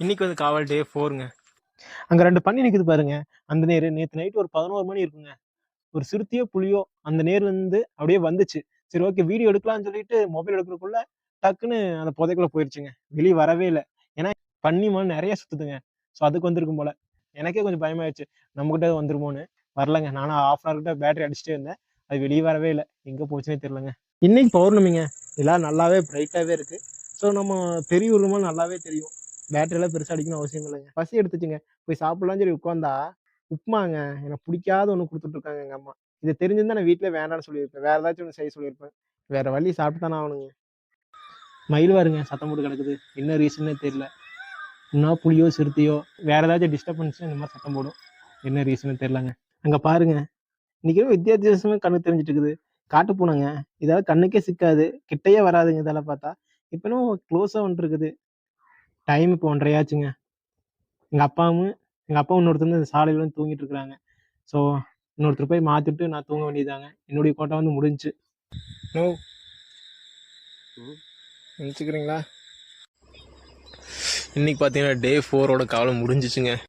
இன்னைக்கு வந்து காவல் டே 4ங்க. அங்கே 2 பன்னி நிற்குது பாருங்க. அந்த நேரு நேற்று நைட்டு ஒரு 11 மணி இருக்குங்க. ஒரு சிறுத்தையோ புலியோ அந்த நேர் வந்து அப்படியே வந்துச்சு. சரி ஓகே வீடியோ எடுக்கலாம்னு சொல்லிட்டு மொபைல் எடுக்கிறதுக்குள்ள டக்குன்னு அந்த புதைக்குள்ள போயிருச்சுங்க. வெளியே வரவே இல்லை. ஏன்னா பன்னி மண் நிறைய சுத்துதுங்க. ஸோ அதுக்கு வந்திருக்கும் போல. எனக்கே கொஞ்சம் பயமாயிடுச்சு, நம்மகிட்ட வந்துருமோன்னு. வரலங்க. நானும் ½ hour கிட்ட பேட்டரி அடிச்சுட்டே இருந்தேன். அது வெளியே வரவே இல்லை. எங்கே போச்சுன்னே தெரியலங்க. இன்னைக்கு பௌர்ணமிங்க. எல்லாம் நல்லாவே பிரைட்டாகவே இருக்கு. ஸோ நம்ம பெரிய உருவமா நல்லாவே தெரியும். பேட்டரியெல்லாம் பெருசாக அடிக்கணும் அவசியம் இல்லைங்க. பசி எடுத்துச்சுங்க. போய் சாப்பிடலாம்னு சொல்லி உட்காந்தா உப்புமாங்க. எனக்கு பிடிக்காத ஒன்று கொடுத்துட்டு இருக்காங்க எங்கள் அம்மா. இதை தெரிஞ்சிருந்தா நான் வீட்டில் வேண்டாம்னு சொல்லியிருப்பேன். வேற ஏதாச்சும் ஒன்று செய்ய சொல்லியிருப்பேன். வேற வழி சாப்பிட்டு தானே ஆகணுங்க. மயில் பாருங்க சத்தம் போட்டு கிடக்குது. என்ன ரீசன்னே தெரியல. இன்னும் புலியோ சிறுத்தையோ வேற ஏதாச்சும் டிஸ்டர்பன்ஸ் இந்த மாதிரி சத்தம் போடும். என்ன ரீசன்னு தெரியலங்க. அங்கே பாருங்க, இன்னைக்கு வித்தியாசமே கண்ணு தெரிஞ்சிட்டு இருக்குது. காட்டு பூனைங்க. இதாவது கண்ணுக்கே சிக்காது, கிட்டையே வராதுங்க இதெல்லாம் பார்த்தா. இப்பனும் க்ளோஸாக வந்துட்டு இருக்குது. டைம் இப்போ 1:30 ஆச்சுங்க. எங்கள் அப்பாவும் இன்னொருத்தர் வந்து சாலையில வந்து தூங்கிட்டு இருக்கிறாங்க. ஸோ இன்னொருத்தர் போய் மாற்றிட்டு நான் தூங்க வேண்டியதாங்க. என்னுடைய கோட்டை வந்து முடிஞ்சுச்சு. நோ நினச்சிக்கிறீங்களா? இன்னைக்கு பார்த்தீங்கன்னா டே 4ஓட காலம் முடிஞ்சிச்சுங்க.